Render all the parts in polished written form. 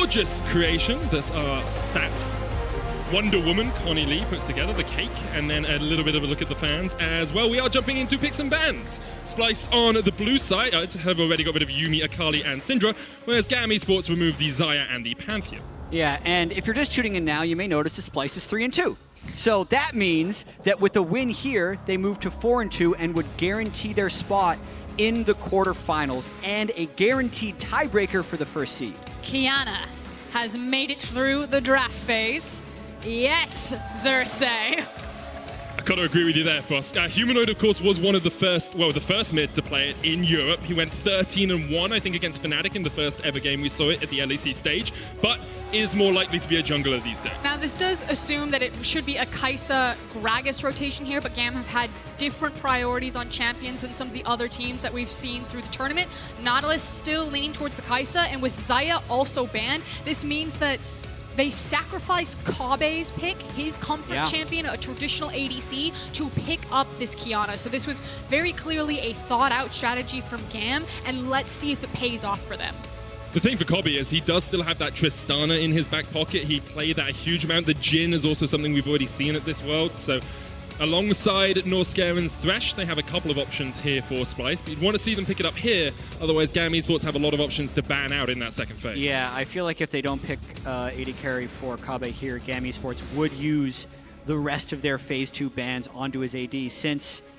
gorgeous creation that our stats Wonder Woman, Connie Lee, put together, the cake, and then a little bit of a look at the fans as well. We are jumping into picks and bans. Splice on the blue side have already got rid of Yumi, Akali, and Syndra, whereas GAM Esports removed the Xayah and the Pantheon. Yeah, and if you're just tuning in now, you may notice the Splice is 3-2. So that means that with a win here, they move to 4-2 and would guarantee their spot in the quarterfinals and a guaranteed tiebreaker for the first seed. Qiyana has made it through the draft phase. Yes, Xerxes. I gotta agree with you there, Frost. Humanoid, of course, was one of the first mid to play it in Europe. He went 13-1, I think, against Fnatic in the first ever game we saw it at the LEC stage, but is more likely to be a jungler these days. Now, this does assume that it should be a Kai'Sa Gragas rotation here, but GAM have had different priorities on champions than some of the other teams that we've seen through the tournament. Nautilus still leaning towards the Kai'Sa, and with Xayah also banned, this means that they sacrificed Kabe's pick, his comfort champion, a traditional ADC, to pick up this Qiyana. So this was very clearly a thought-out strategy from GAM, and let's see if it pays off for them. The thing for Kobe is he does still have that Tristana in his back pocket. He played that a huge amount. The Jhin is also something we've already seen at this World. So alongside Norscaren's Thresh, they have a couple of options here for Splice, but you'd want to see them pick it up here. Otherwise, GAM Esports have a lot of options to ban out in that second phase. Yeah, I feel like if they don't pick AD carry for Kabe here, GAM Esports would use the rest of their Phase 2 bans onto his AD, since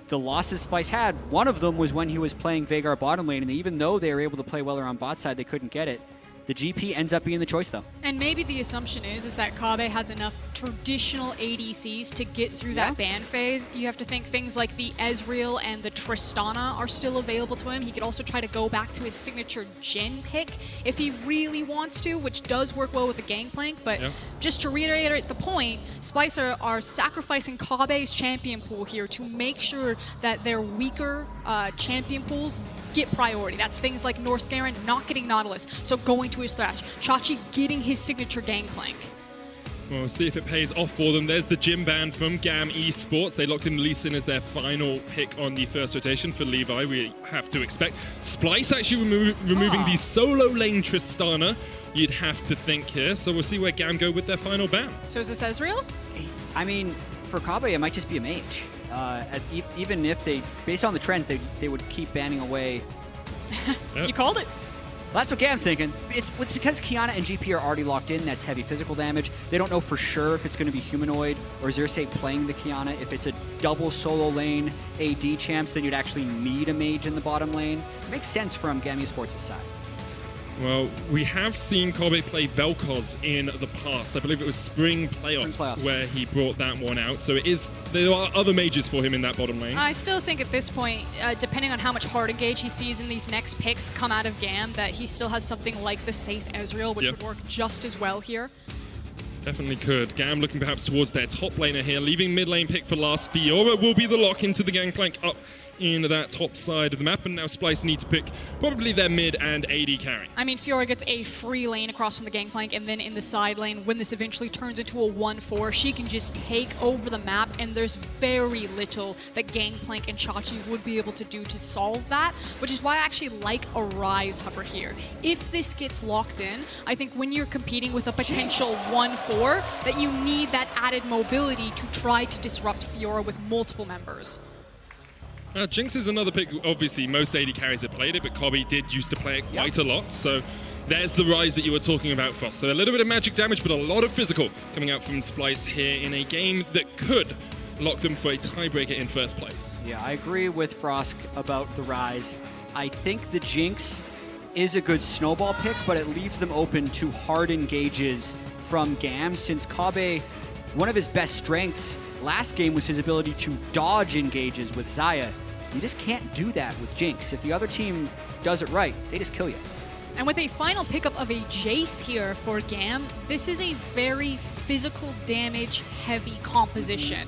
the losses Splice had, one of them was when he was playing Veigar bottom lane, and even though they were able to play well around bot side, they couldn't get it. The GP ends up being the choice, though. And maybe the assumption is that Kabe has enough traditional ADCs to get through that ban phase. You have to think things like the Ezreal and the Tristana are still available to him. He could also try to go back to his signature Jhin pick if he really wants to, which does work well with the Gangplank. But just to reiterate the point, Splice are sacrificing Kabe's champion pool here to make sure that their weaker champion pools get priority. That's things like Norscaren not getting Nautilus, so going to his Thresh. Chachi getting his signature Gangplank. Well, we'll see if it pays off for them. There's the gym ban from GAM Esports. They locked in Lee Sin as their final pick on the first rotation for Levi, we have to expect. Splice actually removing the solo lane Tristana, you'd have to think here. So we'll see where GAM go with their final ban. So is this Ezreal? I mean, for Kabe, it might just be a mage. Even if they, based on the trends, they would keep banning away. You called it. Well, that's what GAM's thinking. It's because Qiyana and GP are already locked in. That's heavy physical damage. They don't know for sure if it's going to be humanoid or Xerxes playing the Qiyana. If it's a double solo lane AD champs, then you'd actually need a mage in the bottom lane. It makes sense from GAM Esports' side. Well, we have seen Kobe play Vel'Koz in the past. I believe it was Spring Playoffs where he brought that one out. So there are other mages for him in that bottom lane. I still think at this point, depending on how much hard engage he sees in these next picks come out of GAM, that he still has something like the safe Ezreal, which would work just as well here. Definitely could. GAM looking perhaps towards their top laner here, leaving mid lane pick for last. Fiora will be the lock into the Gangplank up in that top side of the map, and now Splice need to pick probably their mid and AD carry. I mean, Fiora gets a free lane across from the Gangplank, and then in the side lane, when this eventually turns into a 1-4, she can just take over the map, and there's very little that Gangplank and Chachi would be able to do to solve that, which is why I actually like a Rise hover here. If this gets locked in, I think when you're competing with a potential 1-4, that you need that added mobility to try to disrupt Fiora with multiple members. Jinx is another pick. Obviously, most AD carries have played it, but Kobe did used to play it quite a lot. So there's the Rise that you were talking about, Frost. So a little bit of magic damage, but a lot of physical coming out from Splice here in a game that could lock them for a tiebreaker in first place. Yeah, I agree with Frosk about the Rise. I think the Jinx is a good snowball pick, but it leaves them open to hard engages from GAM, since Kabe, one of his best strengths last game was his ability to dodge engages with Xayah. You just can't do that with Jinx. If the other team does it right, they just kill you. And with a final pickup of a Jace here for GAM, this is a very physical damage heavy composition.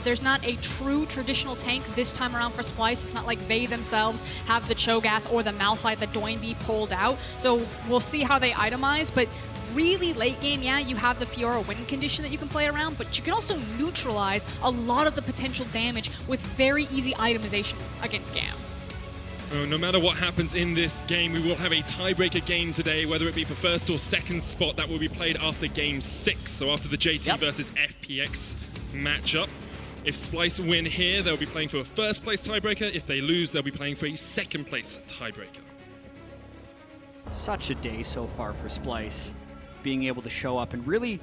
There's not a true traditional tank this time around for Splice. It's not like they themselves have the Cho'Gath or the Malphite that Doinby pulled out. So we'll see how they itemize, but really late game, yeah, you have the Fiora win condition that you can play around, but you can also neutralize a lot of the potential damage with very easy itemization against GAM. Well, no matter what happens in this game, we will have a tiebreaker game today, whether it be for first or second spot. That will be played after Game 6, so after the JT versus FPX matchup. If Splice win here, they'll be playing for a first place tiebreaker. If they lose, they'll be playing for a second place tiebreaker. Such a day so far for Splice, being able to show up and really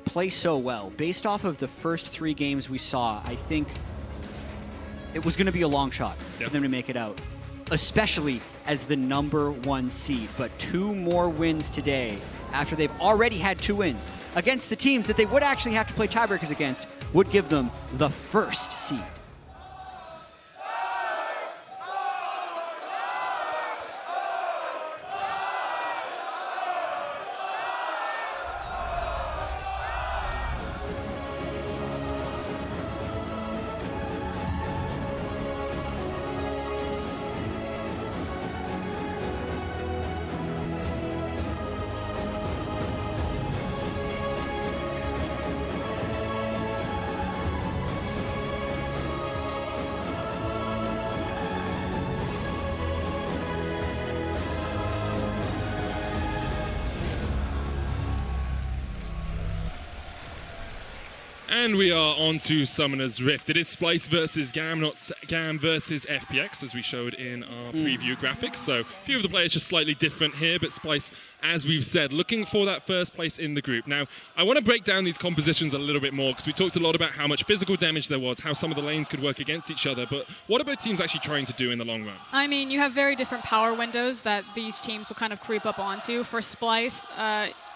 play so well. Based off of the first 3 games we saw, I think it was going to be a long shot for them to make it out, especially as the #1 seed. But 2 more wins today, after they've already had 2 wins against the teams that they would actually have to play tiebreakers against, would give them the first seed. And we are on to Summoner's Rift. It is Splice versus GAM, not GAM versus FPX, as we showed in our preview graphics. So a few of the players just slightly different here, but Splice, as we've said, looking for that first place in the group. Now, I want to break down these compositions a little bit more, because we talked a lot about how much physical damage there was, how some of the lanes could work against each other, but what are both teams actually trying to do in the long run? I mean, you have very different power windows that these teams will kind of creep up onto. For Splice,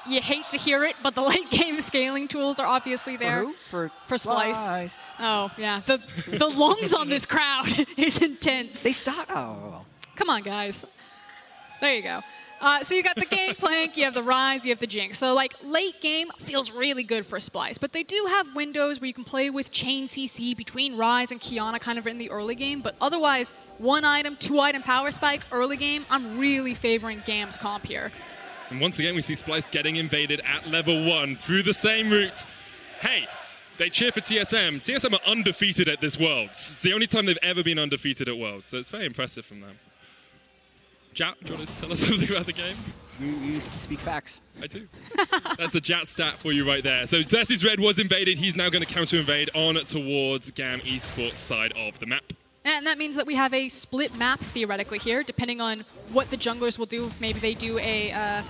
you hate to hear it, but the late game scaling tools are obviously there. For who? For Splice. Oh, yeah. The lungs on this crowd is intense. They start. Oh. Come on, guys. There you go. So you got the Gangplank, you have the Rise, you have the Jinx. So like late game feels really good for Splice, but they do have windows where you can play with Chain CC between Rise and Qiyana kind of in the early game, but otherwise 1 item, 2 item power spike early game, I'm really favoring GAM's comp here. And once again, we see Splice getting invaded at level 1 through the same route. Hey, they cheer for TSM. TSM are undefeated at this Worlds. It's the only time they've ever been undefeated at Worlds, so it's very impressive from them. Jat, do you want to tell us something about the game? You speak facts. I do. That's a Jat stat for you right there. So Xerxes Red was invaded. He's now going to counter-invade on towards GAM Esports side of the map. And that means that we have a split map, theoretically, here, depending on what the junglers will do. Maybe they do a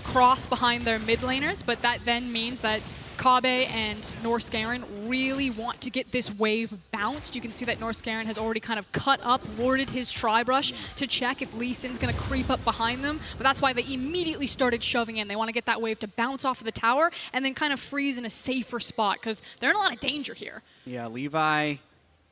cross behind their mid laners, but that then means that Kabe and Norskeren really want to get this wave bounced. You can see that Norskeren has already kind of cut up, warded his Tri-Brush to check if Lee Sin's going to creep up behind them. But that's why they immediately started shoving in. They want to get that wave to bounce off of the tower and then kind of freeze in a safer spot, because they're in a lot of danger here. Yeah, Levi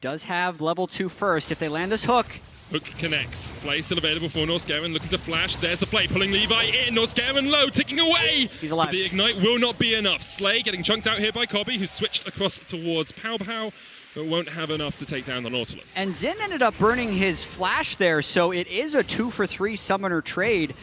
does have level 2 first. If they land this hook. Hook connects. Play still available for Norskeren, looking to flash. There's the play, pulling Levi in. Norskeren low, ticking away. He's alive. But the ignite will not be enough. Slay getting chunked out here by Kobe, who switched across towards Pow Pow, but won't have enough to take down the Nautilus. And Xin ended up burning his flash there, so it is a 2-for-3 summoner trade.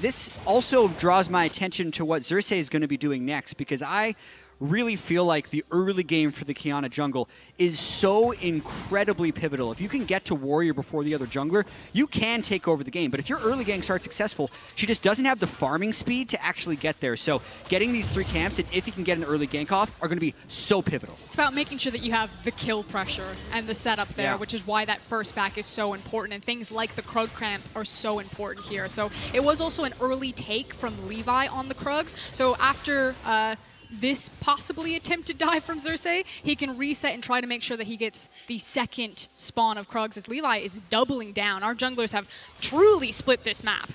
This also draws my attention to what Xerxes is going to be doing next, because I really feel like the early game for the Qiyana jungle is so incredibly pivotal. If you can get to Warrior before the other jungler, you can take over the game. But if your early gang starts successful, she just doesn't have the farming speed to actually get there. So getting these 3 camps, and if you can get an early gank off, are going to be so pivotal. It's about making sure that you have the kill pressure and the setup there, which is why that first back is so important. And things like the Krug Cramp are so important here. So it was also an early take from Levi on the Krugs. So after this possibly attempted dive from Xerxes, he can reset and try to make sure that he gets the second spawn of Krugs, as Levi is doubling down. Our junglers have truly split this map.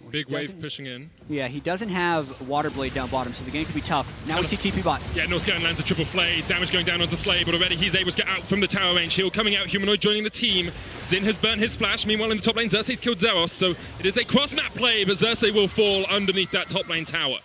Big wave pushing in. Yeah, he doesn't have Water Blade down bottom, so the game could be tough. Now we see TP bot. Yeah, Norskeren lands a triple flay. Damage going down onto Slay, but already he's able to get out from the tower range. Heal coming out, Humanoid joining the team. Xin has burnt his flash. Meanwhile, in the top lane, Xerxes killed Zeros, so it is a cross-map play, but Xerxes will fall underneath that top lane tower.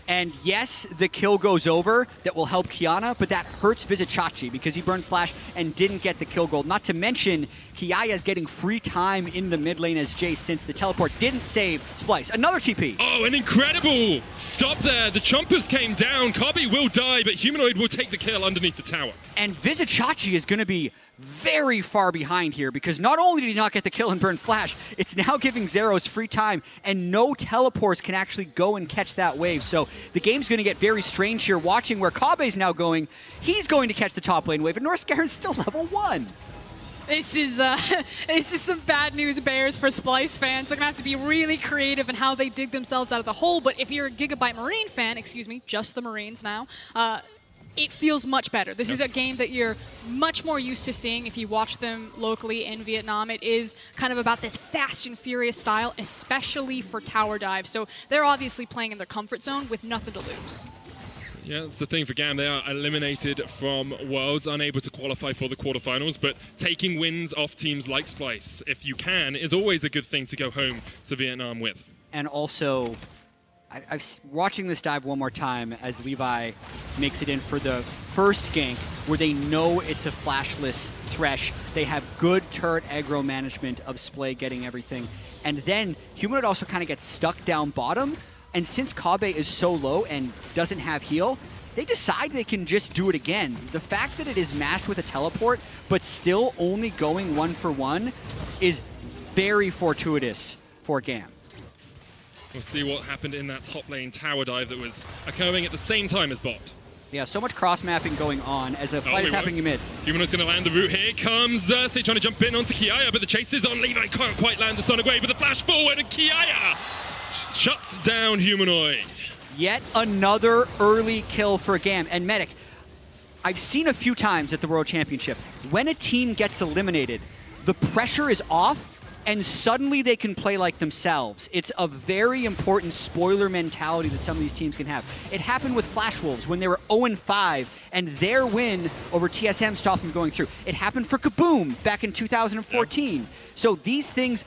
And yes, the kill goes over. That will help Qiyana, but that hurts Vizicachi because he burned flash and didn't get the kill gold. Not to mention, Kiaya's getting free time in the mid lane as Jace, since the teleport didn't save Splice. Another TP. Oh, an incredible stop there. The Chompers came down. Kabi will die, but Humanoid will take the kill underneath the tower. And Vizicachi is going to be very far behind here, because not only did he not get the kill and burn flash, it's now giving Zeros free time, and no teleports can actually go and catch that wave. So the game's going to get very strange here, watching where Kabe's now going. He's going to catch the top lane wave, and Northscaren's still level 1. This is some bad news bears for Splice fans. They're going to have to be really creative in how they dig themselves out of the hole. But if you're a Gigabyte Marine fan, excuse me, just the Marines now, it feels much better. This is a game that you're much more used to seeing if you watch them locally in Vietnam. It is kind of about this fast and furious style, especially for tower dive. So they're obviously playing in their comfort zone with nothing to lose. Yeah, that's the thing for GAM. They are eliminated from Worlds, unable to qualify for the quarterfinals, but taking wins off teams like Splice, if you can, is always a good thing to go home to Vietnam with. And also, I'm watching this dive one more time as Levi makes it in for the first gank, where they know it's a flashless Thresh. They have good turret aggro management of Splay getting everything. And then Humanoid also kind of gets stuck down bottom. And since Kabe is so low and doesn't have heal, they decide they can just do it again. The fact that it is matched with a teleport, but still only going 1-for-1, is very fortuitous for GAM. We'll see what happened in that top lane tower dive that was occurring at the same time as bot. Yeah, so much cross-mapping going on as a fight is happening in mid. Humanoid's going to land the root here. Comes Xerxes trying to jump in onto Kiaya, but the chase is on. Levi can't quite land the Sonic Wave, but the flash forward, and Kiaya shuts down Humanoid. Yet another early kill for GAM. And Medic, I've seen a few times at the World Championship, when a team gets eliminated, the pressure is off, and suddenly they can play like themselves. It's a very important spoiler mentality that some of these teams can have. It happened with Flash Wolves when they were 0-5, and their win over TSM stopped them going through. It happened for Kaboom back in 2014. Yeah. So these things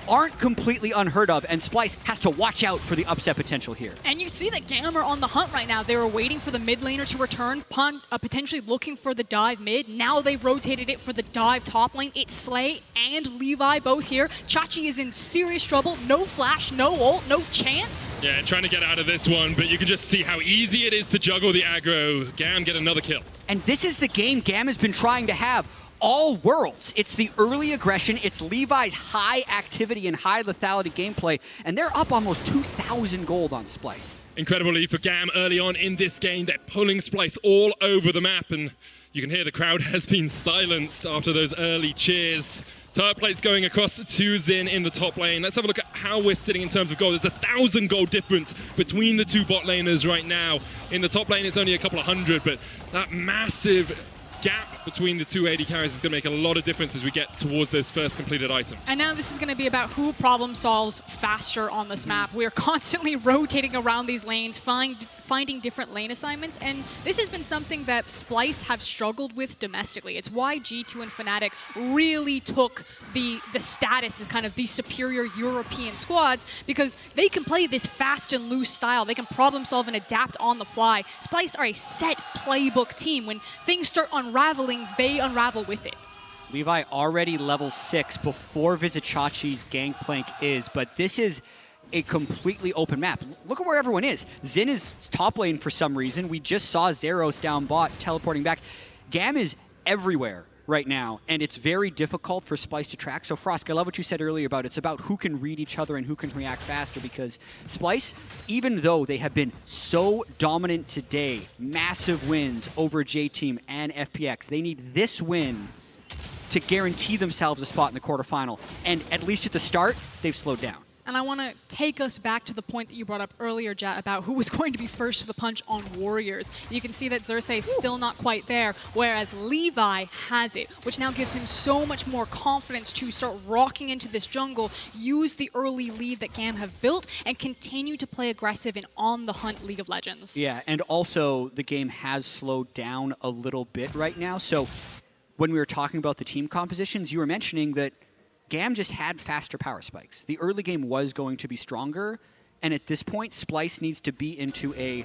aren't completely unheard of, and Splice has to watch out for the upset potential here. And you can see that GAM are on the hunt right now. They were waiting for the mid laner to return, potentially looking for the dive mid. Now they've rotated it for the dive top lane. It's Slay and Levi both here. Chachi is in serious trouble. No flash, no ult, no chance. Yeah, trying to get out of this one, but you can just see how easy it is to juggle the aggro. GAM get another kill. And this is the game GAM has been trying to have all Worlds. It's the early aggression, it's Levi's high activity and high lethality gameplay, and they're up almost 2,000 gold on Splice. Incredible lead for GAM early on in this game. They're pulling Splice all over the map, and you can hear the crowd has been silenced after those early cheers. Turret plates going across to Xin in the top lane. Let's have a look at how we're sitting in terms of gold. There's 1,000 gold difference between the two bot laners right now. In the top lane, it's only a couple of hundred, but that massive gap between the two AD carries is going to make a lot of difference as we get towards those first completed items. And now this is going to be about who problem solves faster on this map. We're constantly rotating around these lanes, finding different lane assignments, and this has been something that Splice have struggled with domestically. It's why G2 and Fnatic really took the status as kind of the superior European squads, because they can play this fast and loose style. They can problem solve and adapt on the fly. Splice are a set playbook team. When things start unraveling, they unravel with it. Levi already level 6 before Vizicachi's gangplank is, but this is a completely open map. Look at where everyone is. Xin is top lane for some reason. We just saw Zeros down bot teleporting back. GAM is everywhere right now, and it's very difficult for Splice to track. So Frosk, I love what you said earlier about it's about who can read each other and who can react faster, because Splice, even though they have been so dominant today, massive wins over J-Team and FPX, they need this win to guarantee themselves a spot in the quarterfinal. And at least at the start, they've slowed down. And I want to take us back to the point that you brought up earlier, Jat, about who was going to be first to the punch on Warriors. You can see that Xerxes is still not quite there, whereas Levi has it, which now gives him so much more confidence to start rocking into this jungle, use the early lead that GAM have built, and continue to play aggressive in on-the-hunt League of Legends. Yeah, and also the game has slowed down a little bit right now. So when we were talking about the team compositions, you were mentioning that GAM just had faster power spikes. The early game was going to be stronger, and at this point, Splice needs to be into a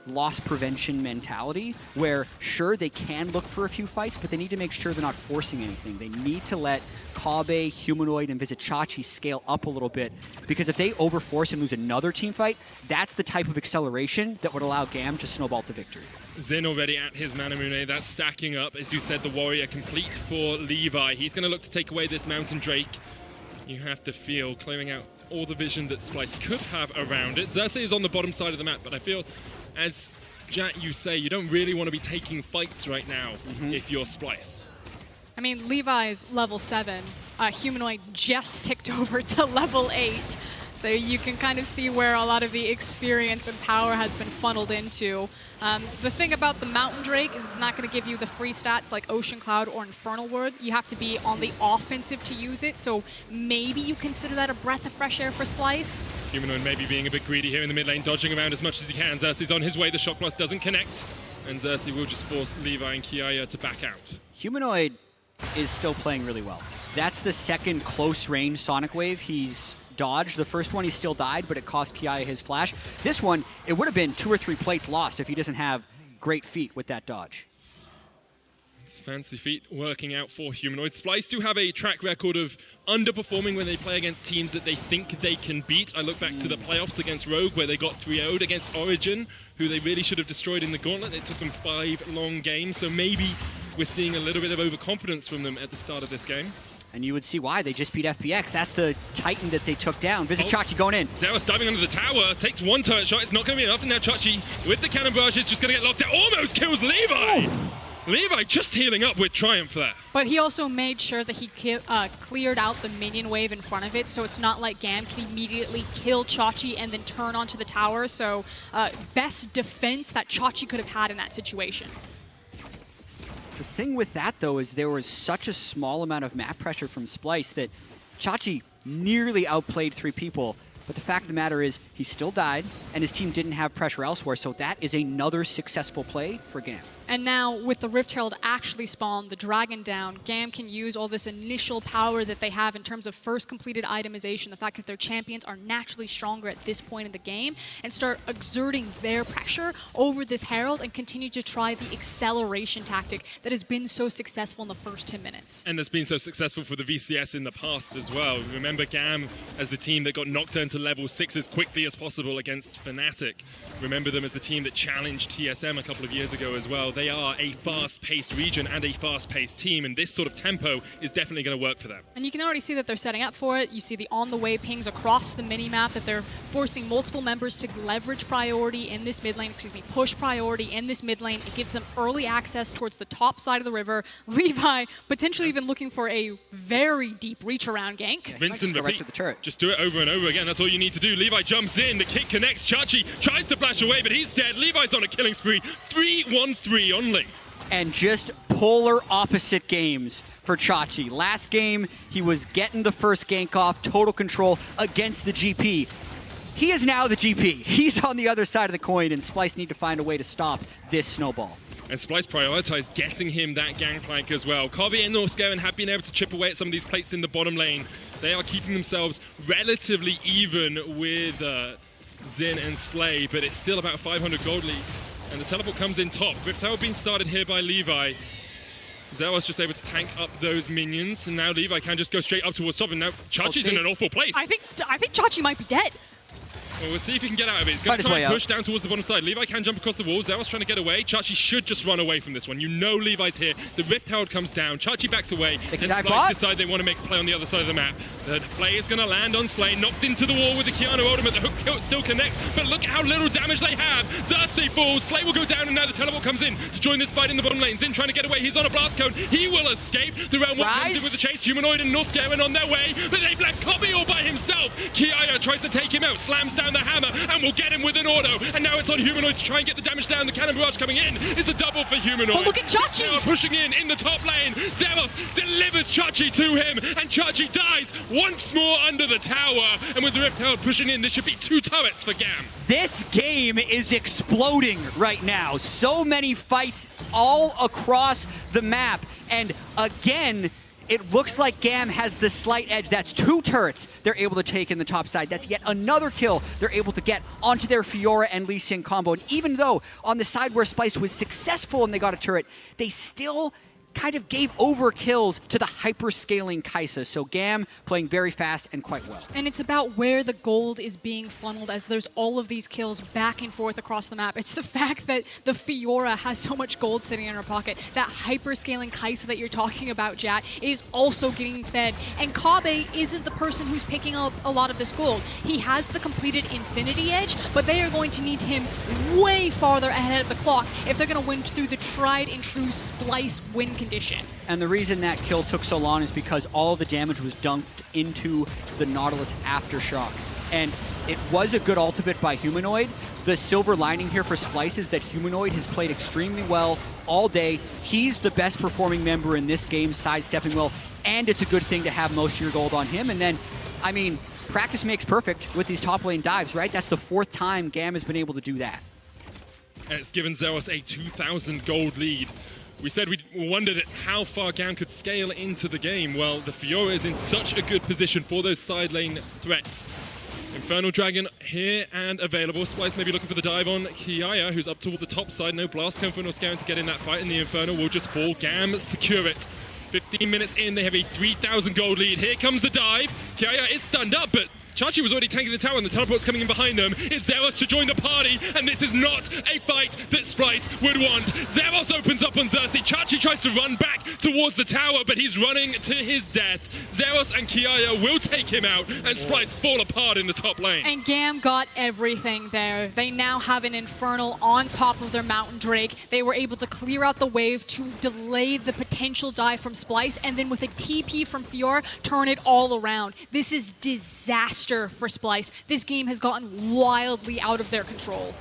loss prevention mentality where, sure, they can look for a few fights, but they need to make sure they're not forcing anything. They need to let Kabe, Humanoid, and Vizicachi scale up a little bit, because if they overforce and lose another team fight, that's the type of acceleration that would allow GAM to snowball to victory. Zin already at his Manamune. That's stacking up. As you said, the Warrior complete for Levi. He's going to look to take away this Mountain Drake. You have to feel clearing out all the vision that Splice could have around it. Xerxes is on the bottom side of the map, but I feel, as Jack, you say, you don't really want to be taking fights right now if you're Splice. I mean, Levi's level 7. Humanoid just ticked over to level 8. So you can kind of see where a lot of the experience and power has been funneled into. The thing about the Mountain Drake is it's not going to give you the free stats like Ocean Cloud or Infernal Word. You have to be on the offensive to use it, so maybe you consider that a breath of fresh air for Splice. Humanoid maybe being a bit greedy here in the mid lane, dodging around as much as he can. Xerxes on his way, the Shock Blast doesn't connect, and Xerxes will just force Levi and Kiaya to back out. Humanoid is still playing really well. That's the second close-range Sonic Wave he's dodged. The first one he still died, but it cost Kiaya his flash. This one, it would have been 2 or 3 plates lost if he doesn't have great feet with that dodge. It's fancy feet working out for Humanoid. Splice do have a track record of underperforming when they play against teams that they think they can beat. I look back to the playoffs against Rogue, where they got 3-0'd against Origin, who they really should have destroyed in the gauntlet. It took them 5 long games, so maybe we're seeing a little bit of overconfidence from them at the start of this game. And you would see why. They just beat FPX. That's the Titan that they took down. Vizicachi going in. Zeros diving under the tower, takes 1 turret shot. It's not going to be enough. And now Chachi, with the cannon barrage, is just going to get locked out. Almost kills Levi! Oh. Levi just healing up with Triumph there. But he also made sure that he cleared out the minion wave in front of it, so it's not like GAM can immediately kill Chachi and then turn onto the tower. So best defense that Chachi could have had in that situation. The thing with that, though, is there was such a small amount of map pressure from Splice that Chachi nearly outplayed 3 people. But the fact of the matter is he still died, and his team didn't have pressure elsewhere, so that is another successful play for GAM. And now, with the Rift Herald actually spawned, the Dragon down, GAM can use all this initial power that they have in terms of first completed itemization, the fact that their champions are naturally stronger at this point in the game, and start exerting their pressure over this Herald and continue to try the acceleration tactic that has been so successful in the first 10 minutes. And that's been so successful for the VCS in the past as well. Remember GAM as the team that got knocked down to level 6 as quickly as possible against Fnatic. Remember them as the team that challenged TSM a couple of years ago as well. They are a fast-paced region and a fast-paced team, and this sort of tempo is definitely going to work for them. And you can already see that they're setting up for it. You see the on-the-way pings across the mini-map, that they're forcing multiple members to leverage priority in this mid lane, push priority in this mid lane. It gives them early access towards the top side of the river. Levi potentially even looking for a very deep reach-around gank. Yeah, Vincent, right to the turret. Just do it over and over again. That's all you need to do. Levi jumps in. The kick connects. Chachi tries to flash away, but he's dead. Levi's on a killing spree. 3-1-3 only. And just polar opposite games for Chachi. Last game, he was getting the first gank off, total control against the GP. He is now the GP. He's on the other side of the coin, and Splice need to find a way to stop this snowball. And Splice prioritized getting him that gangplank as well. Kabe and Northgaren have been able to chip away at some of these plates in the bottom lane. They are keeping themselves relatively even with Zin and Slay, but it's still about 500 gold lead. And the teleport comes in top. Rift Herald being started here by Levi. Zeros just able to tank up those minions, and now Levi can just go straight up towards top, and now Chachi's in an awful place. I think Chachi might be dead. Well, we'll see if he can get out of it. He's going to try and push down towards the bottom side. Levi can jump across the wall. Zeros trying to get away. Chachi should just run away from this one. You know Levi's here. The Rift Herald comes down. Chachi backs away. And Splice decide they want to make a play on the other side of the map. The play is going to land on Slay. Knocked into the wall with the Keanu ultimate. The hook tilt still connects. But look at how little damage they have. Xerxes falls. Slay will go down, and now the teleport comes in to join this fight in the bottom lane. Zin trying to get away. He's on a blast cone. He will escape. The round one comes in with the chase. Humanoid and Northgaren on their way. But they've left Kobe all by himself. Kiaya tries to take him out. Slams down the hammer. And will get him with an auto, and now it's on Humanoid to try and get the damage down. The cannon barrage coming in is a double for Humanoid. But look at Chachi! They are pushing in the top lane. Zeros delivers Chachi to him, and Chachi dies once more under the tower. And with the Rift Herald pushing in, this should be 2 turrets for GAM. This game is exploding right now. So many fights all across the map, and again, it looks like GAM has the slight edge. That's 2 turrets they're able to take in the top side. That's yet another kill they're able to get onto their Fiora and Lee Sin combo. And even though on the side where Splice was successful and they got a turret, they still kind of gave over kills to the hyper-scaling Kai'Sa. So GAM playing very fast and quite well. And it's about where the gold is being funneled as there's all of these kills back and forth across the map. It's the fact that the Fiora has so much gold sitting in her pocket. That hyper-scaling Kai'Sa that you're talking about, Jat, is also getting fed. And Kabe isn't the person who's picking up a lot of this gold. He has the completed Infinity Edge, but they are going to need him way farther ahead of the clock if they're going to win through the tried and true Splice win condition. And the reason that kill took so long is because all of the damage was dunked into the Nautilus Aftershock. And it was a good ultimate by Humanoid. The silver lining here for Splice is that Humanoid has played extremely well all day. He's the best performing member in this game, sidestepping well, and it's a good thing to have most of your gold on him. And then, I mean, practice makes perfect with these top lane dives, right? That's the 4th time GAM has been able to do that. And it's given Zeros a 2,000 gold lead. We said we wondered at how far GAM could scale into the game. Well, the Fiora is in such a good position for those side lane threats. Infernal Dragon here and available. Splice maybe looking for the dive on Kiaya, who's up toward the top side. No blast coming for Norscarin to get in that fight, and the Infernal will just fall. GAM secure it. 15 minutes in, they have a 3,000 gold lead. Here comes the dive. Kiaya is stunned up, but Chachi was already tanking the tower, and the teleport's coming in behind them. It's Zeros to join the party, and this is not a fight that Splice would want. Zeros opens up on Xerxes. Chachi tries to run back towards the tower, but he's running to his death. Zeros and Kiaya will take him out, and Splice fall apart in the top lane. And GAM got everything there. They now have an Infernal on top of their Mountain Drake. They were able to clear out the wave to delay the potential dive from Splice, and then with a TP from Fiora, turn it all around. This is disaster for Splice. This game has gotten wildly out of their control.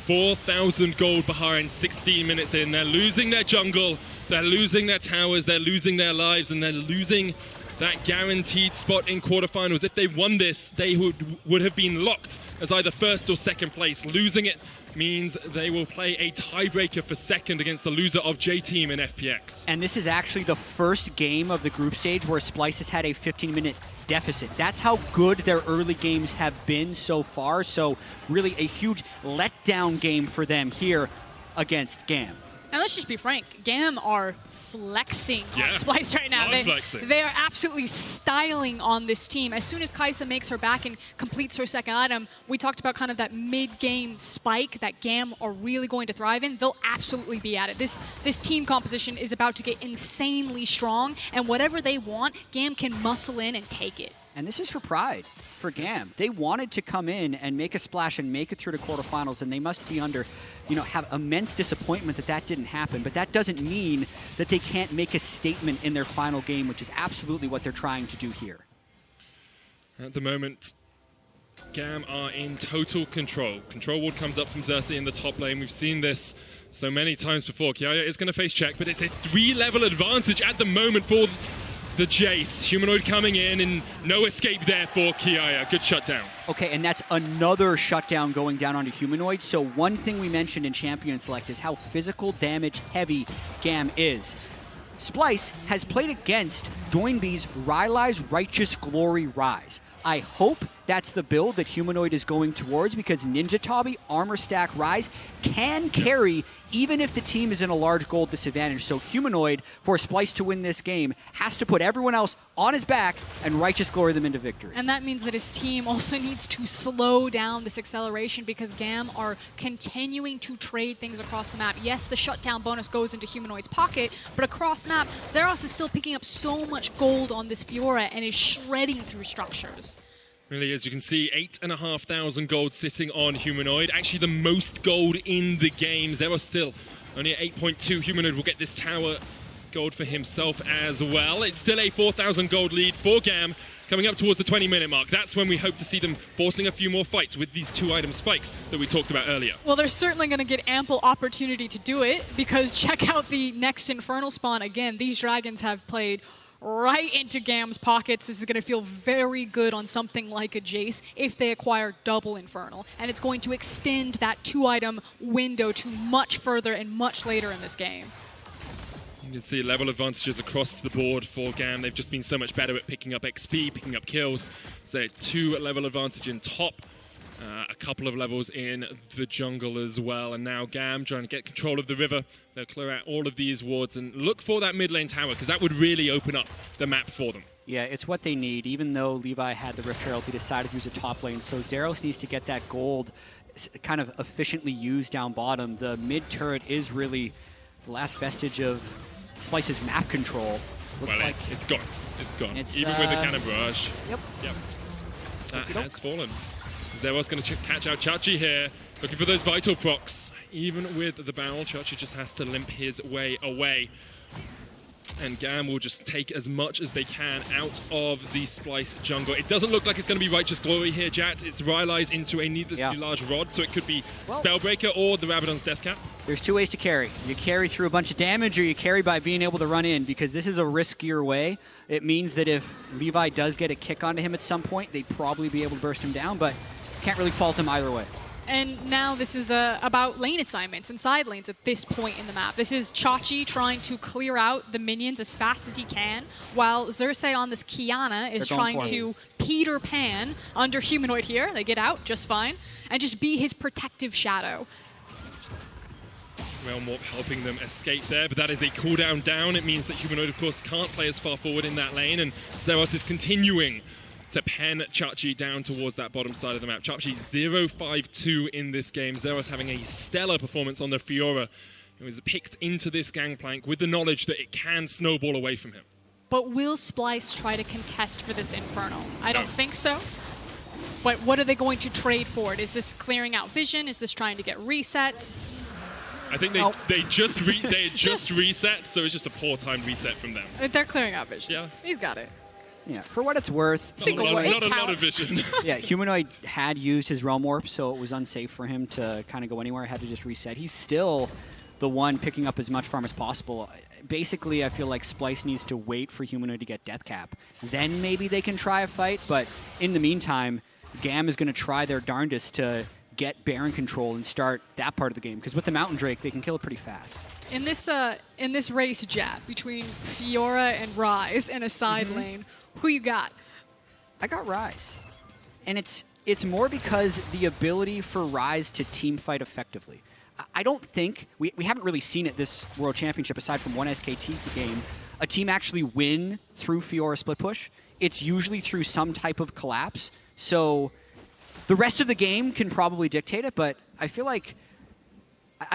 4,000 gold behind, 16 minutes in. They're losing their jungle, they're losing their towers, they're losing their lives, and they're losing that guaranteed spot in quarterfinals. If they won this, they would have been locked as either 1st or 2nd place. Losing it means they will play a tiebreaker for 2nd against the loser of J-Team and FPX. And this is actually the first game of the group stage where Splice has had a 15-minute deficit. That's how good their early games have been so far. So really a huge letdown game for them here against GAM. Now let's just be frank, GAM are flexing on Splice right now. They are absolutely styling on this team. As soon as Kai'Sa makes her back and completes her 2nd item, we talked about kind of that mid-game spike that GAM are really going to thrive in. They'll absolutely be at it. This team composition is about to get insanely strong, and whatever they want, GAM can muscle in and take it. And this is for pride for GAM. They wanted to come in and make a splash and make it through to quarterfinals, and they must be under, have immense disappointment that that didn't happen. But that doesn't mean that they can't make a statement in their final game, which is absolutely what they're trying to do here. At the moment, GAM are in total control. Control ward comes up from Xerxes in the top lane. We've seen this so many times before. Kiaya is going to face check, but it's a 3-level advantage at the moment for the Jace. Humanoid coming in, and no escape there for Kiaya. Good shutdown. Okay, and that's another shutdown going down onto Humanoid. So one thing we mentioned in Champion Select is how physical damage heavy GAM is. Splice has played against Doinby's Rylai's Righteous Glory Rise. I hope that's the build that Humanoid is going towards, because Ninja Tabi, Armor Stack Rise can carry even if the team is in a large gold disadvantage. So Humanoid, for Splice to win this game, has to put everyone else on his back and Righteous Glory them into victory. And that means that his team also needs to slow down this acceleration, because GAM are continuing to trade things across the map. Yes, the shutdown bonus goes into Humanoid's pocket, but across map, Zeros is still picking up so much gold on this Fiora and is shredding through structures. Really, as you can see, 8,500 gold sitting on Humanoid. Actually, the most gold in the game. There are still only at 8.2. Humanoid will get this tower gold for himself as well. It's still a 4,000 gold lead for GAM, coming up towards the 20-minute mark. That's when we hope to see them forcing a few more fights with these 2-item spikes that we talked about earlier. Well, they're certainly going to get ample opportunity to do it, because check out the next Infernal spawn. Again, these dragons have played right into GAM's pockets. This is going to feel very good on something like a Jace if they acquire double Infernal. And it's going to extend that 2-item window to much further and much later in this game. You can see level advantages across the board for GAM. They've just been so much better at picking up XP, picking up kills. So 2 level advantage in top, a couple of levels in the jungle as well. And now GAM trying to get control of the river. They'll clear out all of these wards and look for that mid lane tower, because that would really open up the map for them. Yeah, it's what they need. Even though Levi had the Rift Herald, he decided to use a top lane. So Zeros needs to get that gold kind of efficiently used down bottom. The mid turret is really the last vestige of Splice's map control. Well, like it's gone. It's gone. Even with the cannon barrage. Yep. That has fallen. Zeros going to catch out Chachi here, looking for those vital procs. Even with the barrel, Chachi just has to limp his way away. And GAM will just take as much as they can out of the Splice jungle. It doesn't look like it's going to be Righteous Glory here, Jat. It's Rylai's into a needlessly large rod, so it could be Spellbreaker or the Rabadon's Death Cap. There's 2 ways to carry. You carry through a bunch of damage, or you carry by being able to run in, because this is a riskier way. It means that if Levi does get a kick onto him at some point, they'd probably be able to burst him down, but can't really fault him either way. And now this is about lane assignments and side lanes at this point in the map. This is Chachi trying to clear out the minions as fast as he can, while Xerxes on this Kiana is trying to Peter Pan under Humanoid here. They get out just fine, and just be his protective shadow. Realm Warp helping them escape there, but that is a cooldown down. It means that Humanoid, of course, can't play as far forward in that lane, and Zeros is continuing to pen Chachi down towards that bottom side of the map. Chachi 0-5-2 in this game. Zeros having a stellar performance on the Fiora. He was picked into this gangplank with the knowledge that it can snowball away from him. But will Splice try to contest for this Inferno? I don't think so. But what are they going to trade for it? Is this clearing out vision? Is this trying to get resets? I think they just reset, so it's just a poor time reset from them. They're clearing out vision. Yeah. He's got it. Yeah, for what it's worth. Not a lot of vision. Yeah, Humanoid had used his Realm Warp, so it was unsafe for him to kind of go anywhere. Had to just reset. He's still the one picking up as much farm as possible. Basically, I feel like Splice needs to wait for Humanoid to get Death Cap. Then maybe they can try a fight, but in the meantime, GAM is going to try their darndest to get Baron control and start that part of the game, because with the Mountain Drake, they can kill it pretty fast. In this race, Jat, between Fiora and Ryze in a side lane, who you got? I got Ryze. And it's more because the ability for Ryze to team fight effectively. I don't think, we haven't really seen it this World Championship, aside from one SKT game, a team actually win through Fiora split push. It's usually through some type of collapse. So the rest of the game can probably dictate it, but I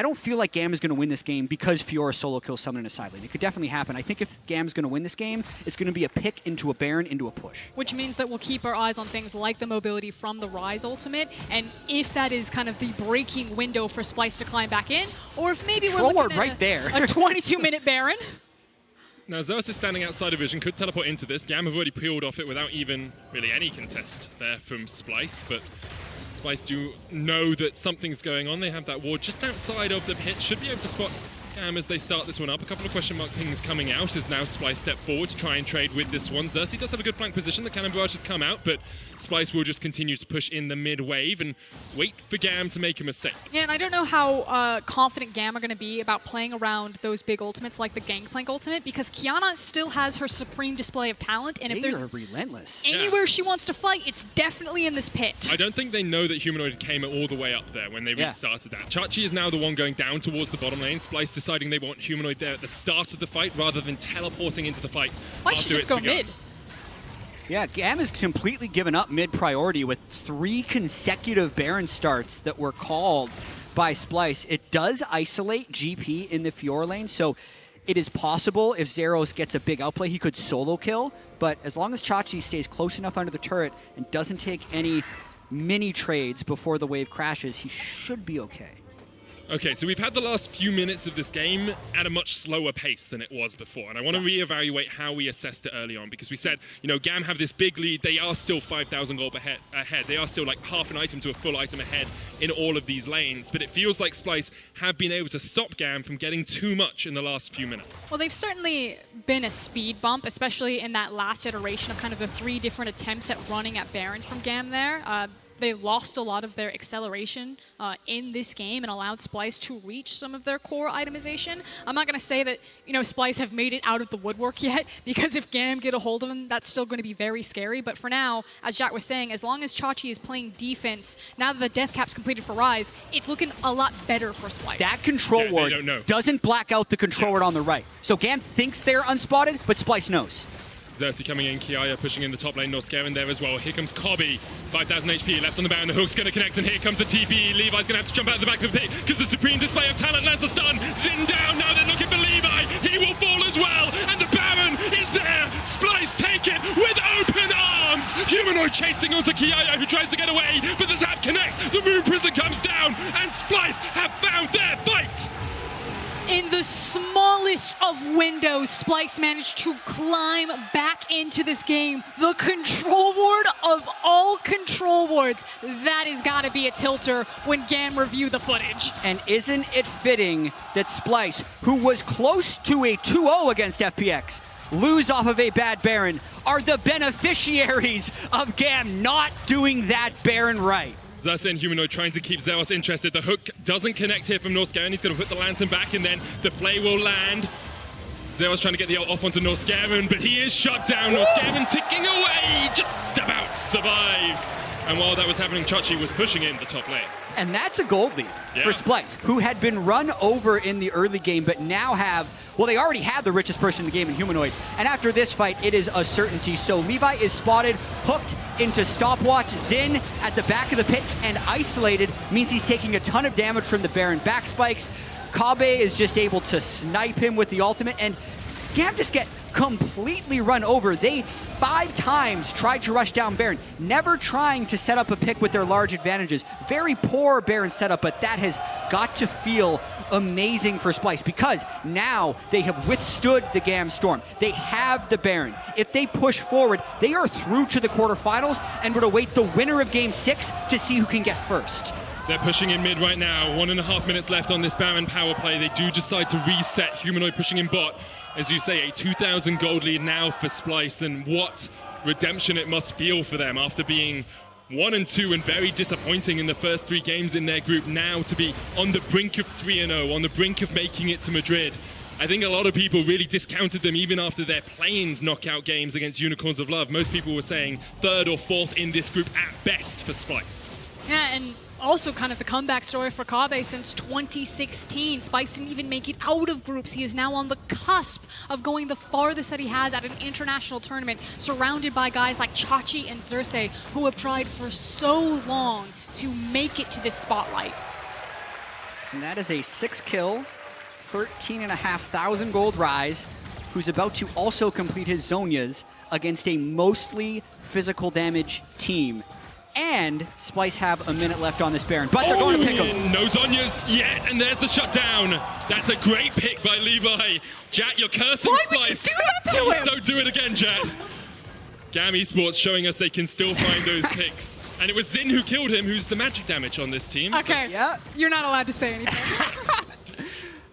don't feel like GAM is going to win this game because Fiora solo kills someone in a side lane. It could definitely happen. I think if GAM is going to win this game, it's going to be a pick into a Baron into a push. Which means that we'll keep our eyes on things like the mobility from the Ryze ultimate, and if that is kind of the breaking window for Splice to climb back in, or if maybe we're looking at a 22-minute Baron. Now, Zeus is standing outside of vision, could teleport into this. GAM have already peeled off it without even really any contest there from Splice, but Splice do know that something's going on. They have that ward just outside of the pit. Should be able to spot GAM as they start this one up. A couple of question mark pings coming out as now Splice step forward to try and trade with this one. Xerxes does have a good flank position. The cannon barrage has come out, but Splice will just continue to push in the mid wave and wait for GAM to make a mistake. Yeah, and I don't know how confident GAM are going to be about playing around those big ultimates like the Gangplank ultimate, because Kiana still has her supreme display of talent, and if there's relentless. Anywhere she wants to fight, it's definitely in this pit. I don't think they know that Humanoid came all the way up there when they restarted that. Chachi is now the one going down towards the bottom lane. Splice deciding they want Humanoid there at the start of the fight rather than teleporting into the fight. Splice should just go mid. Yeah, GAM has completely given up mid-priority with 3 consecutive Baron starts that were called by Splice. It does isolate GP in the Fiora lane, so it is possible if Zeros gets a big outplay, he could solo kill, but as long as Chachi stays close enough under the turret and doesn't take any mini trades before the wave crashes, he should be okay. Okay, so we've had the last few minutes of this game at a much slower pace than it was before, and I want to reevaluate how we assessed it early on, because we said, you know, GAM have this big lead. They are still 5,000 gold ahead. They are still like half an item to a full item ahead in all of these lanes, but it feels like Splice have been able to stop GAM from getting too much in the last few minutes. Well, they've certainly been a speed bump, especially in that last iteration of kind of the 3 different attempts at running at Baron from GAM there. they lost a lot of their acceleration in this game and allowed Splyce to reach some of their core itemization. I'm not going to say that, Splyce have made it out of the woodwork yet, because if GAM get a hold of them, that's still going to be very scary. But for now, as Jack was saying, as long as Chachi is playing defense, now that the death cap's completed for Rise, it's looking a lot better for Splyce. That control ward doesn't black out the control ward on the right. So GAM thinks they're unspotted, but Splyce knows. Xerxes coming in, Kiaya pushing in the top lane, Norscarin there as well. Here comes Kobbe, 5,000 HP, left on the Baron, the hook's going to connect, and here comes the TP. Levi's going to have to jump out the back of the pit, because the supreme display of talent lands a stun. Xin down, now they're looking for Levi, he will fall as well, and the Baron is there. Splyce take it with open arms. Humanoid chasing onto Kiaya, who tries to get away, but the zap connects, the Rune Prison comes down, and Splyce have found their fight. In the smallest of windows, Splyce managed to climb back into this game. The control ward of all control wards. That has got to be a tilter when GAM review the footage. And isn't it fitting that Splyce, who was close to a 2-0 against FPX, lose off of a bad Baron, are the beneficiaries of GAM not doing that Baron right? Xerxes and Humanoid trying to keep Zeros interested. The hook doesn't connect here from Norscarin. He's going to put the lantern back, and then the play will land. Zeros trying to get the ult off onto Norscarin, but he is shut down. Norscarin ticking away, just about survives. And while that was happening, Chachi was pushing in the top lane. And that's a gold lead for Splyce, who had been run over in the early game, but now have, well, they already have the richest person in the game in Humanoid. And after this fight, it is a certainty. So Levi is spotted, hooked into stopwatch. Xin at the back of the pit and isolated means he's taking a ton of damage from the Baron back spikes. Kobbe is just able to snipe him with the ultimate, and GAM just get completely run over. They 5 times tried to rush down Baron, never trying to set up a pick with their large advantages. Very poor Baron setup, but that has got to feel amazing for Splyce, because now they have withstood the GAM storm. They have the Baron. If they push forward, they are through to the quarterfinals and would await the winner of Game 6 to see who can get first. They're pushing in mid right now. 1.5 minutes left on this Baron power play. They do decide to reset. Humanoid pushing in bot. As you say, a 2,000 gold lead now for Splyce, and what redemption it must feel for them after being 1-2 and very disappointing in the first 3 games in their group, now to be on the brink of 3-0, on the brink of making it to Madrid. I think a lot of people really discounted them even after their Plains knockout games against Unicorns of Love. Most people were saying 3rd or 4th in this group at best for Splyce. Yeah, and also kind of the comeback story for Kobbe since 2016. Splyce didn't even make it out of groups. He is now on the cusp of going the farthest that he has at an international tournament, surrounded by guys like Chachi and Xerxes, who have tried for so long to make it to this spotlight. And that is a 6-kill, 13,500 gold Rise, who's about to also complete his Zhonya's against a mostly physical damage team. And Splyce have a minute left on this Baron, but they're going to pick him. No Zhonya's yet, and there's the shutdown. That's a great pick by Levi. Jack, you're cursing Splyce. Why would you do that to him? Don't do it again, Jack. GAM Esports showing us they can still find those picks. And it was Xin who killed him, who's the magic damage on this team. Okay, so. Yeah. You're not allowed to say anything.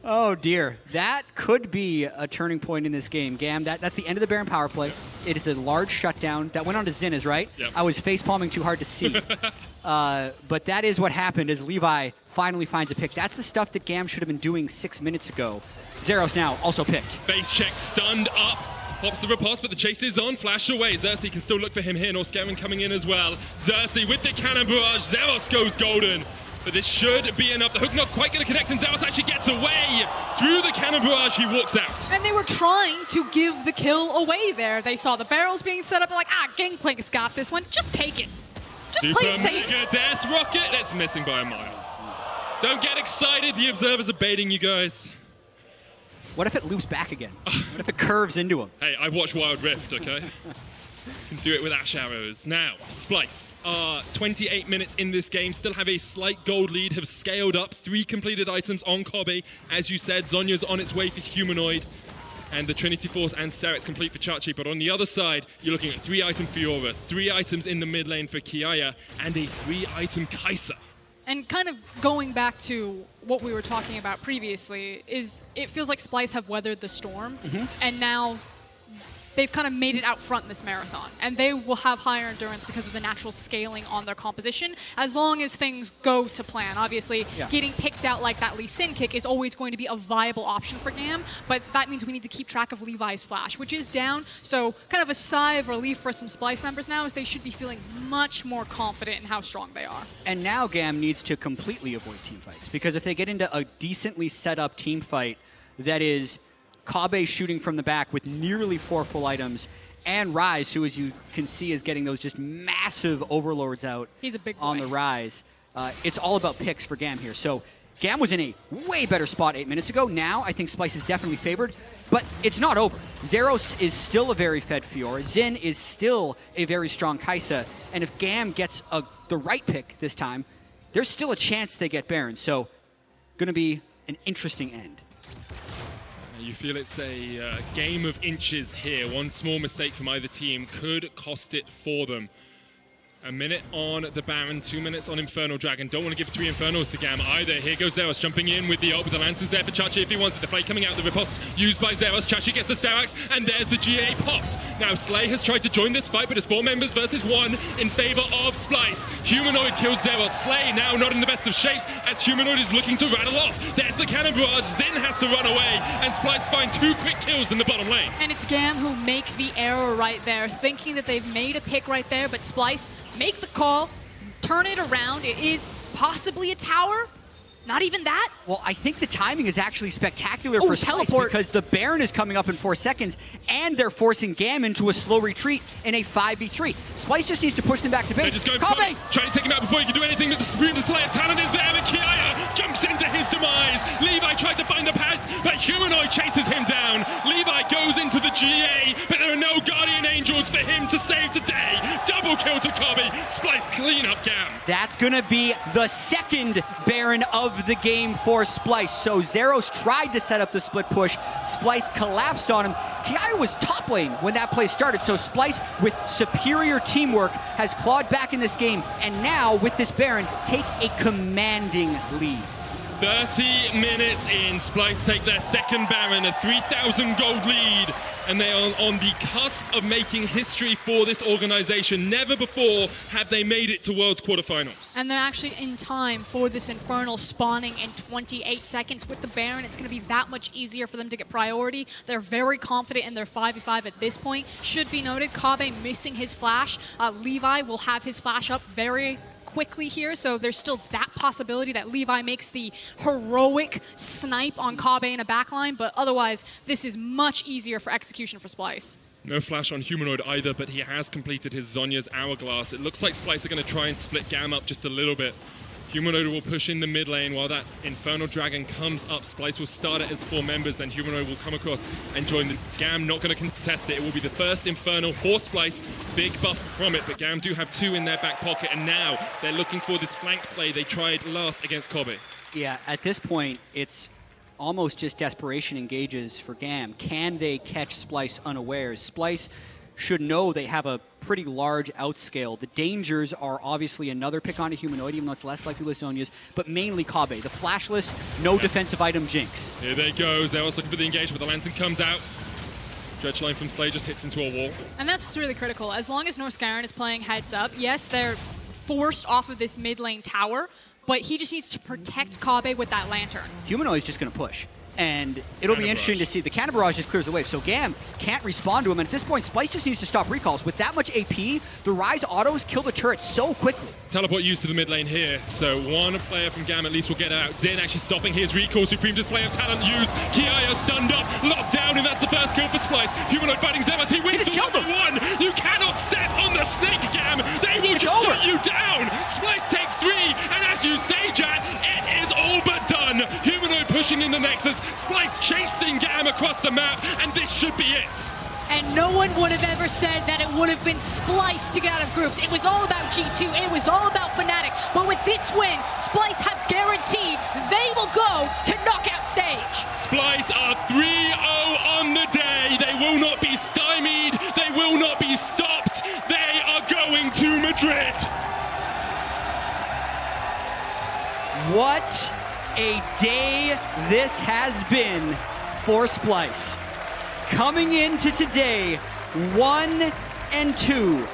Oh dear, that could be a turning point in this game. GAM, that's the end of the Baron power play. It is a large shutdown. That went on to Zinna's, right? Yep. I was facepalming too hard to see. But that is what happened as Levi finally finds a pick. That's the stuff that GAM should have been doing 6 minutes ago. Zeros now also picked. Base check, stunned up. Pops the riposte, but the chase is on. Flash away. Xerxes can still look for him here. Norscarin coming in as well. Xerxes with the cannon barrage. Zeros goes golden. But this should be enough. The hook not quite going to connect, and Zeros actually gets away. Through the cannon barrage, he walks out. And they were trying to give the kill away there. They saw the barrels being set up. They're like, Gangplank's got this one. Just take it. Just play it safe. Mega Death Rocket. That's missing by a mile. Don't get excited. The observers are baiting you guys. What if it loops back again? What if it curves into him? Hey, I've watched Wild Rift, okay? Can do it with Ash Arrows. Now, Splyce are 28 minutes in this game, still have a slight gold lead, have scaled up 3 completed items on Kobbe. As you said, Zhonya's on its way for Humanoid, and the Trinity Force and Sterex complete for Chachi. But on the other side, you're looking at 3-item Fiora, 3 items in the mid lane for Kiaya, and a 3-item Kai'Sa. And kind of going back to what we were talking about previously, is it feels like Splyce have weathered the storm, and now they've kind of made it out front in this marathon. And they will have higher endurance because of the natural scaling on their composition, as long as things go to plan. Obviously, getting picked out like that Lee Sin kick is always going to be a viable option for GAM, but that means we need to keep track of Levi's flash, which is down. So kind of a sigh of relief for some Splice members now, as they should be feeling much more confident in how strong they are. And now GAM needs to completely avoid team fights, because if they get into a decently set up team fight that is Kabe shooting from the back with nearly 4 full items, and Rise, who, as you can see, is getting those just massive overlords out. He's a big boy on the Rise. It's all about picks for GAM here. So GAM was in a way better spot 8 minutes ago. Now I think Splice is definitely favored, but it's not over. Zeros is still a very fed Fiora. Xin is still a very strong Kai'Sa. And if GAM gets the right pick this time, there's still a chance they get Baron. So going to be an interesting end. You feel it's a game of inches here. One small mistake from either team could cost it for them. A minute on the Baron, 2 minutes on Infernal Dragon. Don't want to give 3 Infernals to GAM either. Here goes Zeros jumping in with the ult, but the Lancer's there for Chachi if he wants it. The play coming out, the riposte used by Zeros. Chachi gets the Starax, and there's the GA popped. Now Slay has tried to join this fight, but it's 4 members versus 1 in favor of Splice. Humanoid kills Zeros. Slay now not in the best of shapes, as Humanoid is looking to rattle off. There's the Cannon Barrage. Xin has to run away, and Splice find 2 quick kills in the bottom lane. And it's GAM who make the error right there, thinking that they've made a pick right there, but Splice make the call, turn it around. It is possibly a tower. Not even that. Well, I think the timing is actually spectacular for Splice, because the Baron is coming up in 4 seconds, and they're forcing GAM into a slow retreat in a 5v3. Splice just needs to push them back to base. Kabe! Trying to take him out before he can do anything, but the Supreme Slayer talent is there, and Kiaya jumps into his demise. Levi tried to find the path, but Humanoid chases him down. Levi goes into the GA, but there are no Guardian Angels for him to save today. Double kill to Kabe. Splice clean up GAM. That's going to be the second Baron of the game for Splice. So Zeros tried to set up the split push. Splice collapsed on him. Kiaya was top lane when that play started, so Splice, with superior teamwork, has clawed back in this game, and now, with this Baron, take a commanding lead. 30 minutes in, Splice take their second Baron, a 3,000 gold lead, and they are on the cusp of making history for this organization. Never before have they made it to Worlds quarterfinals. And they're actually in time for this Infernal spawning in 28 seconds. With the Baron, it's going to be that much easier for them to get priority. They're very confident in their 5v5 at this point. Should be noted, Kabe missing his flash. Levi will have his flash up very quickly here, so there's still that possibility that Levi makes the heroic snipe on Kabe in a backline, but otherwise, this is much easier for execution for Splice. No flash on Humanoid either, but he has completed his Zhonya's Hourglass. It looks like Splice are going to try and split GAM up just a little bit. Humanoid will push in the mid lane while that Infernal Dragon comes up. Splice will start it as 4 members, then Humanoid will come across and join the GAM. Not going to contest it. It will be the first Infernal for Splice. Big buff from it, but GAM do have 2 in their back pocket, and now they're looking for this flank play they tried last against Kobe. Yeah, at this point, it's almost just desperation engages for GAM. Can they catch Splice unawares? Splice should know they have a pretty large outscale. The dangers are obviously another pick on a Humanoid, even though it's less likely with Zhonya's, but mainly Kabe. The flashless, no defensive item Jinx. Here they go. Zeros looking for the engagement. The Lantern comes out. Dredge line from Slay just hits into a wall. And that's what's really critical. As long as Norskaren is playing heads up, yes, they're forced off of this mid lane tower, but he just needs to protect Kabe with that Lantern. Humanoid's just going to push. And it'll be interesting to see. The Cannon Barrage just clears the way, so GAM can't respond to him. And at this point, Splice just needs to stop recalls. With that much AP, the Rise autos kill the turret so quickly. Teleport used to the mid lane here, so one player from GAM at least will get out. Xin actually stopping his recall. Supreme display of talent used. Kiaya stunned up, locked down, and that's the first kill for Splice. Humanoid fighting Zemas. He wins the 1v1. You cannot step on the snake, GAM. They will just shut you down. Splice take 3, and as you say, Jack, it is all but done. Humanoid pushing in the Nexus. Splice chasing GAM across the map, and this should be it. And no one would have ever said that it would have been Splice to get out of groups. It was all about G2, it was all about Fnatic. But with this win, Splice have guaranteed they will go to knockout stage. Splice are 3-0 on the day. They will not be stymied, they will not be stopped. They are going to Madrid. What a day this has been for Splice. Coming into today 1 and 2.